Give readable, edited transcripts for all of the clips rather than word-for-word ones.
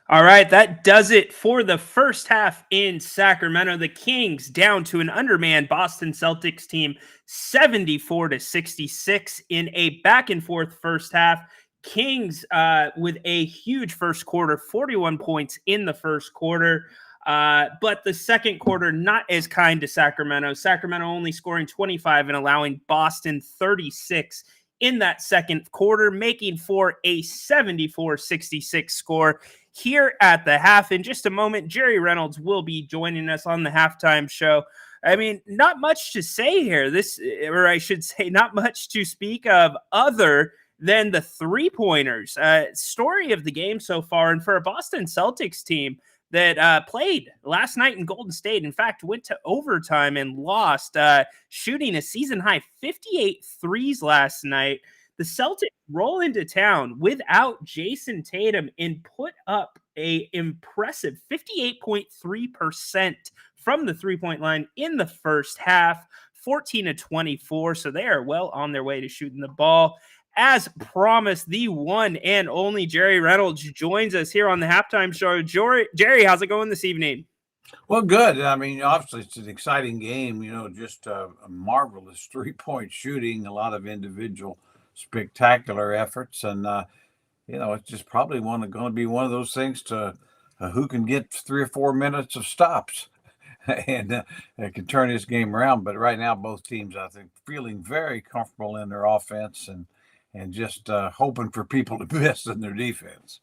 All right, that does it for the first half in Sacramento. The Kings down to an undermanned Boston Celtics team, 74-66 in a back and forth first half. Kings with a huge first quarter, 41 points in the first quarter. But the second quarter, not as kind to Sacramento. Sacramento only scoring 25 and allowing Boston 36 in that second quarter, making for a 74-66 score here at the half. In just a moment, Jerry Reynolds will be joining us on the halftime show. I mean, not much to say here. Or I should say, not much to speak of other than the three-pointers. Story of the game so far, and for a Boston Celtics team that played last night in Golden State, in fact, went to overtime and lost, shooting a season-high 58 threes last night. The Celtics roll into town without Jason Tatum and put up a impressive 58.3% from the three-point line in the first half, 14-24. So they are well on their way to shooting the ball. As promised, the one and only Jerry Reynolds joins us here on the halftime show. Jerry, how's it going this evening? Well, good. I mean, obviously, it's an exciting game, just a marvelous three-point shooting, a lot of individual spectacular efforts. And, it's just probably going to be one of those things to who can get 3 or 4 minutes of stops and can turn this game around. But right now, both teams, I think, feeling very comfortable in their offense and just hoping for people to miss in their defense.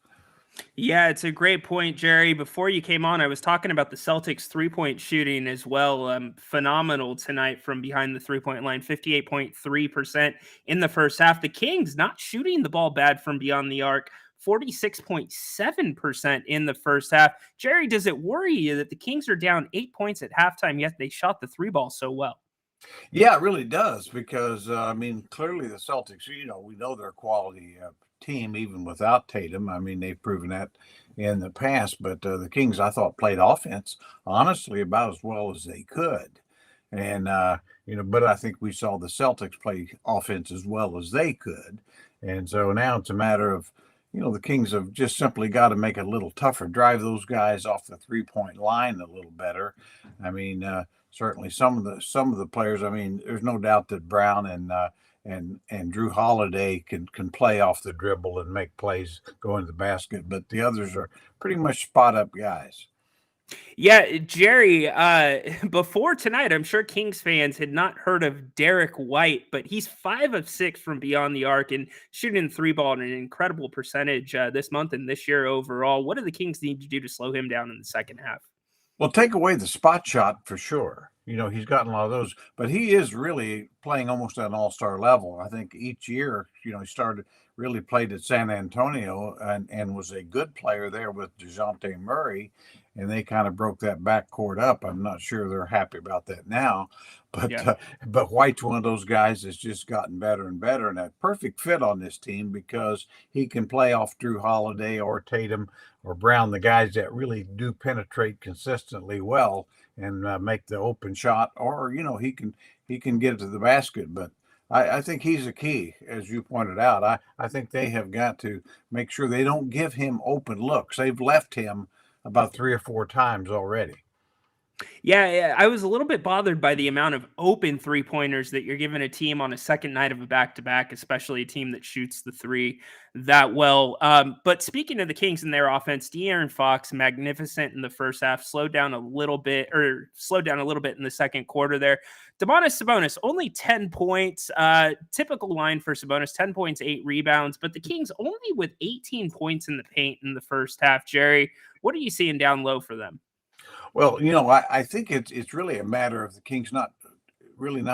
Yeah, it's a great point, Jerry. Before you came on, I was talking about the Celtics three-point shooting as well. Phenomenal tonight from behind the three-point line, 58.3% in the first half. The Kings not shooting the ball bad from beyond the arc, 46.7% in the first half. Jerry, does it worry you that the Kings are down 8 points at halftime, yet they shot the three ball so well? Yeah, it really does because, clearly the Celtics, we know they're a quality team even without Tatum. I mean, they've proven that in the past, but the Kings, I thought, played offense honestly about as well as they could. And, but I think we saw the Celtics play offense as well as they could. And so now it's a matter of, the Kings have just simply got to make it a little tougher, drive those guys off the 3-point line a little better. I mean, certainly some of the players. I mean, there's no doubt that Brown and Drew Holiday can play off the dribble and make plays go into the basket, but the others are pretty much spot up guys. Yeah, Jerry, before tonight, I'm sure Kings fans had not heard of Derek White, but he's 5 of 6 from beyond the arc and shooting three ball at an incredible percentage this month and this year overall. What do the Kings need to do to slow him down in the second half? Well, take away the spot shot for sure. He's gotten a lot of those, but he is really playing almost at an all-star level. I think each year, he really played at San Antonio and was a good player there with DeJounte Murray, and they kind of broke that backcourt up. I'm not sure they're happy about that now, but Yeah. but White's one of those guys that's just gotten better and better, and a perfect fit on this team because he can play off Drew Holiday or Tatum or Brown, the guys that really do penetrate consistently well and make the open shot, or he can get it to the basket. But I think he's a key, as you pointed out. I think they have got to make sure they don't give him open looks. They've left him about 3 or 4 times already. Yeah, I was a little bit bothered by the amount of open three-pointers that you're giving a team on a second night of a back-to-back, especially a team that shoots the three that well. But speaking of the Kings and their offense, De'Aaron Fox, magnificent in the first half, slowed down a little bit in the second quarter there. Domantas Sabonis, only 10 points, typical line for Sabonis, 10 points, 8 rebounds, but the Kings only with 18 points in the paint in the first half. Jerry, what are you seeing down low for them? Well, I think it's really a matter of the Kings not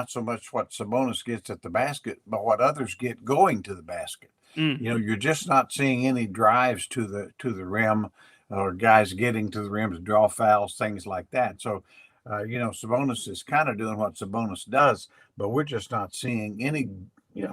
so much what Sabonis gets at the basket, but what others get going to the basket. Mm. You're just not seeing any drives to the rim or guys getting to the rim to draw fouls, things like that. So, Sabonis is kind of doing what Sabonis does, but we're just not seeing any.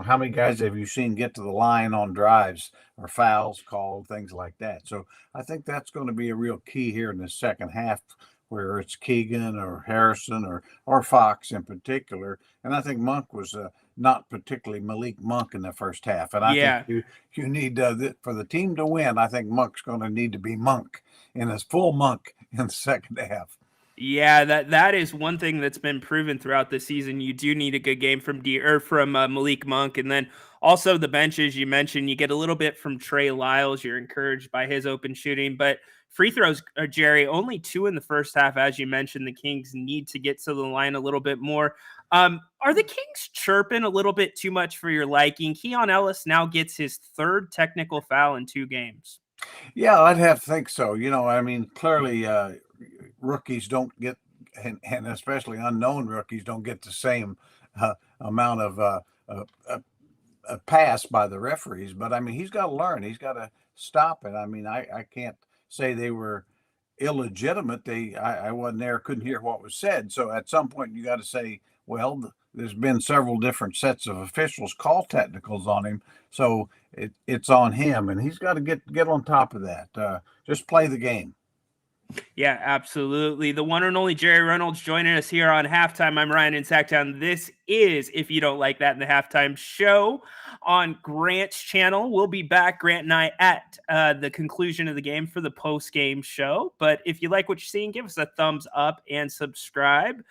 How many guys have you seen get to the line on drives or fouls called, things like that? So I think that's going to be a real key here in the second half, where it's Keegan or Harrison or Fox in particular. And I think Monk was not particularly Malik Monk in the first half. And I think Yeah. you need for the team to win. I think Monk's going to need to be Monk in his full Monk in the second half. Yeah, that is one thing that's been proven throughout the season. You do need a good game from Malik Monk, and then also the benches you mentioned. You get a little bit from Trey Lyles. You're encouraged by his open shooting, but free throws, Jerry, only 2 in the first half. As you mentioned, the Kings need to get to the line a little bit more. Are the Kings chirping a little bit too much for your liking? Keon Ellis now gets his 3rd technical foul in 2 games. Yeah, I'd have to think so. I mean, clearly rookies don't get, and especially unknown rookies don't get the same amount of pass by the referees. But I mean, he's got to learn. He's got to stop it. I mean, I can't say they were illegitimate. I wasn't there, couldn't hear what was said. So at some point, you got to say, well, there's been several different sets of officials call technicals on him, so it's on him, and he's got to get on top of that. Just play the game. Yeah, absolutely. The one and only Jerry Reynolds joining us here on Halftime. I'm Ryan in Sacktown. This is If You Don't Like That in the Halftime Show on Grant's channel. We'll be back, Grant and I, at the conclusion of the game for the post-game show. But if you like what you're seeing, give us a thumbs up and subscribe.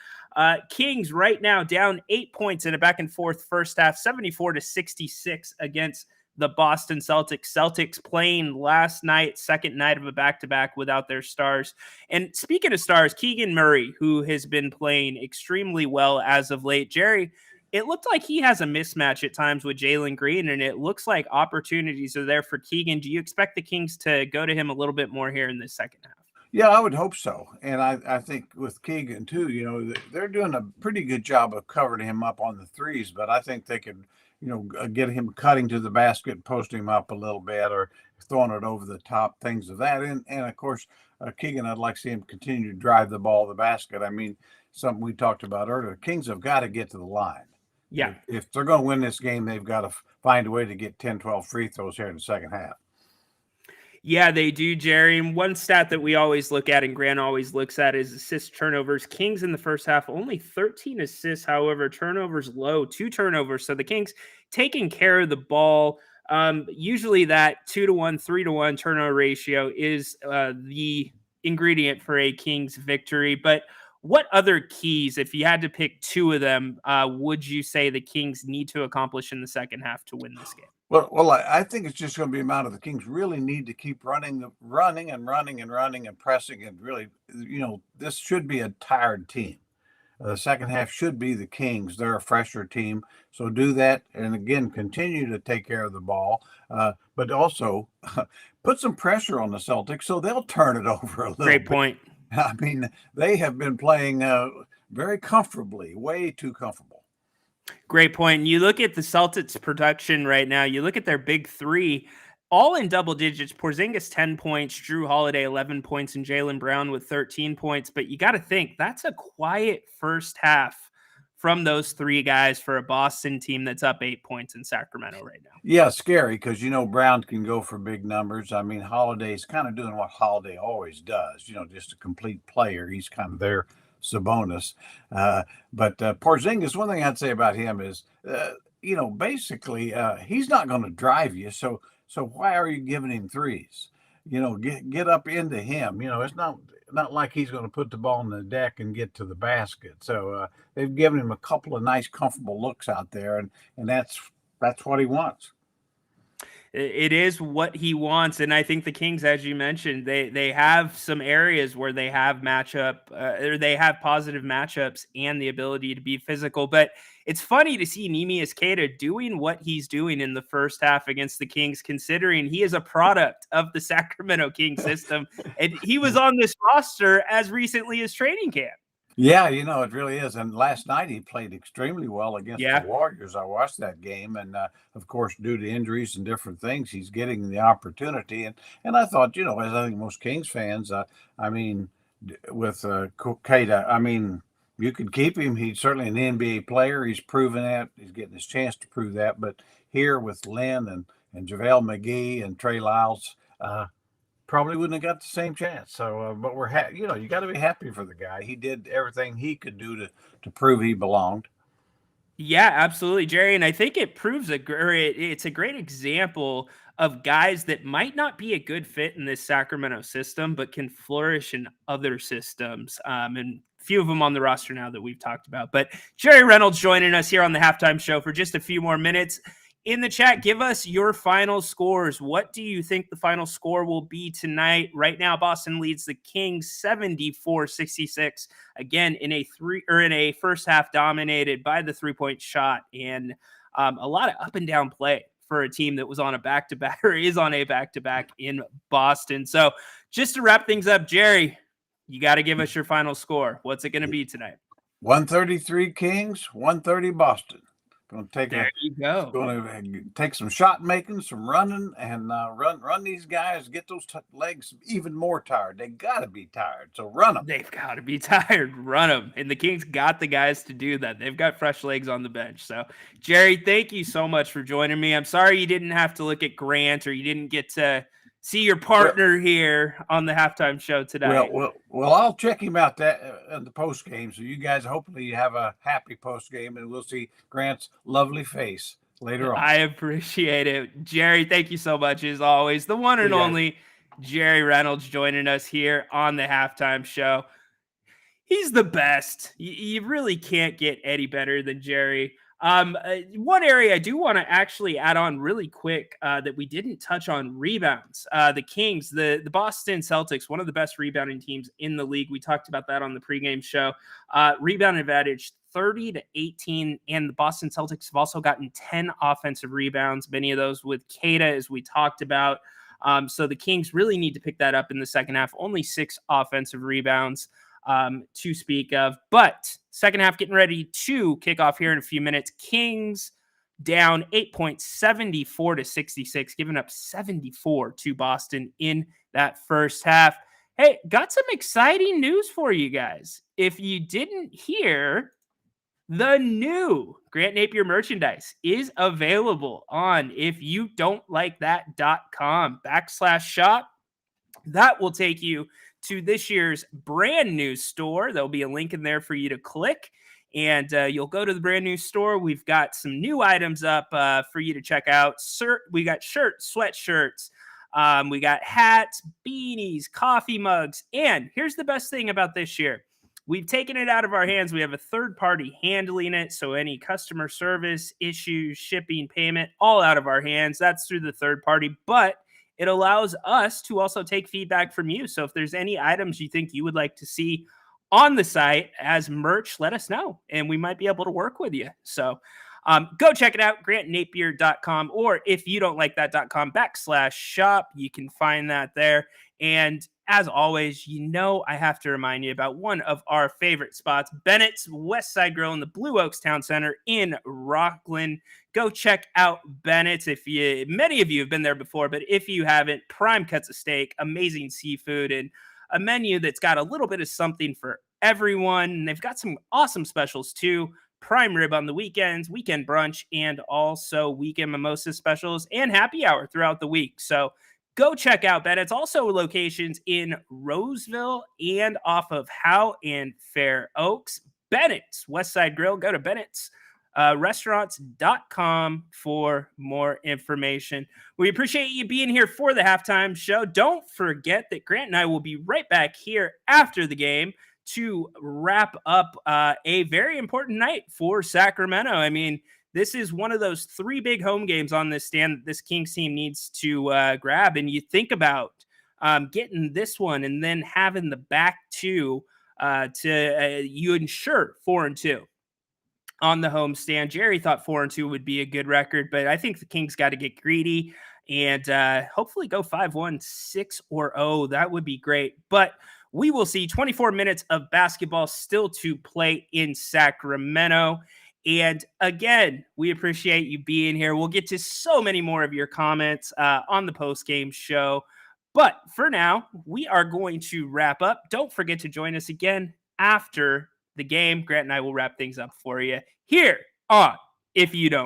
Kings right now down 8 points in a back-and-forth first half, 74-66 against the Boston Celtics. Celtics playing last night, second night of a back-to-back without their stars. And speaking of stars, Keegan Murray, who has been playing extremely well as of late. Jerry, it looked like he has a mismatch at times with Jalen Green, and it looks like opportunities are there for Keegan. Do you expect the Kings to go to him a little bit more here in this second half? Yeah, I would hope so. And I think with Keegan, too, they're doing a pretty good job of covering him up on the threes, but I think they could, get him cutting to the basket, posting him up a little bit, or throwing it over the top, things of that. And of course, Keegan, I'd like to see him continue to drive the ball to the basket. I mean, something we talked about earlier. Kings have got to get to the line. Yeah. If they're going to win this game, they've got to find a way to get 10, 12 free throws here in the second half. Yeah, they do, Jerry. And one stat that we always look at and Grant always looks at is assist turnovers. Kings in the first half, only 13 assists. However, turnovers low, 2 turnovers. So the Kings taking care of the ball. Usually that 2-1, 3-1 turnover ratio is the ingredient for a Kings victory. But what other keys, if you had to pick 2 of them, would you say the Kings need to accomplish in the second half to win this game? Well, I think it's just going to be a matter of the Kings really need to keep running and pressing, and really, this should be a tired team. The second half should be the Kings. They're a fresher team, so do that, and again, continue to take care of the ball, but also put some pressure on the Celtics so they'll turn it over a little bit. Great point. I mean, they have been playing very comfortably, way too comfortable. Great point. You look at the Celtics production right now, you look at their big 3, all in double digits. Porzingis 10 points, Drew Holiday 11 points, and Jaylen Brown with 13 points. But you got to think that's a quiet first half from those 3 guys for a Boston team that's up 8 points in Sacramento right now. Yeah, scary because, Brown can go for big numbers. I mean, Holiday's kind of doing what Holiday always does, just a complete player. He's kind of there. Sabonis. But Porzingis, one thing I'd say about him is, basically he's not going to drive you. So why are you giving him threes? Get up into him. It's not like he's going to put the ball on the deck and get to the basket. So they've given him a couple of nice, comfortable looks out there, and that's what he wants. It is what he wants, and I think the Kings, as you mentioned, they have some areas where they have or they have positive matchups and the ability to be physical. But it's funny to see Neemias Queta doing what he's doing in the first half against the Kings, considering he is a product of the Sacramento Kings system, and he was on this roster as recently as training camp. Yeah, it really is. And last night he played extremely well against the Warriors. I watched that game, and of course, due to injuries and different things, he's getting the opportunity. And I thought, as I think most Kings fans, with Queta, you could keep him. He's certainly an NBA player. He's proven that. He's getting his chance to prove that. But here with Lynn and JaVale McGee and Trey Lyles, probably wouldn't have got the same chance. So, but we're you got to be happy for the guy. He did everything he could do to prove he belonged. Yeah, absolutely, Jerry. And I think it proves it's a great example of guys that might not be a good fit in this Sacramento system, but can flourish in other systems. And few of them on the roster now that we've talked about. But Jerry Reynolds joining us here on the halftime show for just a few more minutes. In the chat, give us your final scores. What do you think the final score will be tonight? Right now, Boston leads the Kings 74-66. Again, in a first half dominated by the 3-point shot, and a lot of up and down play for a team that was on a back-to-back or is on a back-to-back in Boston. So just to wrap things up, Jerry, you got to give us your final score. What's it going to be tonight? 133 Kings, 130 Boston. Going to take some shot making, some running, and run these guys. Get those legs even more tired. They got to be tired. So run them. They've got to be tired. Run them. And the Kings got the guys to do that. They've got fresh legs on the bench. So, Jerry, thank you so much for joining me. I'm sorry you didn't have to look at Grant or you didn't get to see your partner here on the halftime show today. Well, I'll check him out in the post game. So you guys, hopefully, you have a happy post game, and we'll see Grant's lovely face later on. I appreciate it, Jerry. Thank you so much, as always. The one and only Jerry Reynolds joining us here on the halftime show. He's the best. You really can't get any better than Jerry. One area I do want to actually add on really quick that we didn't touch on: rebounds. The Kings, the Boston Celtics, one of the best rebounding teams in the league. We talked about that on the pregame show. Rebound advantage 30-18, and the Boston Celtics have also gotten 10 offensive rebounds, many of those with Keita, as we talked about. So the Kings really need to pick that up in the second half. Only 6 offensive rebounds to speak of. But second half getting ready to kick off here in a few minutes. Kings down 8 points, 74-66, giving up 74 to Boston in that first half. Hey, got some exciting news for you guys. If you didn't hear, the new Grant Napier merchandise is available on ifyoudon'tlikethat.com/shop. That will take you to this year's brand new store. There'll be a link in there for you to click, and you'll go to the brand new store. We've got some new items up for you to check out. We got shirts, sweatshirts. We got hats, beanies, coffee mugs. And here's the best thing about this year. We've taken it out of our hands. We have a third party handling it. So any customer service issues, shipping, payment, all out of our hands. That's through the third party. But it allows us to also take feedback from you. So if there's any items you think you would like to see on the site as merch, let us know, and we might be able to work with you. So go check it out, grantnapier.com, or if you don't like that.com/shop, you can find that there. And as always, I have to remind you about one of our favorite spots, Bennett's West Side Grill in the Blue Oaks Town Center in Rockland. Go check out Bennett's. Many of you have been there before, but if you haven't, prime cuts of steak, amazing seafood, and a menu that's got a little bit of something for everyone. And they've got some awesome specials too. Prime rib on the weekends, weekend brunch, and also weekend mimosa specials and happy hour throughout the week. So go check out Bennett's. Also locations in Roseville and off of Howe and Fair Oaks. Bennett's West Side Grill. Go to Bennett's restaurants.com for more information. We appreciate you being here for the halftime show. Don't forget that Grant and I will be right back here after the game to wrap up a very important night for Sacramento. I mean, this is one of those 3 big home games on this stand that this Kings team needs to grab. And you think about getting this one and then having the back 2 you ensure 4-2 on the home stand. Jerry thought 4-2 would be a good record, but I think the Kings got to get greedy and hopefully go 5-1, 6-0. That would be great. But we will see 24 minutes of basketball still to play in Sacramento. And again, we appreciate you being here. We'll get to so many more of your comments on the post-game show. But for now, we are going to wrap up. Don't forget to join us again after the game. Grant and I will wrap things up for you here on If You Don't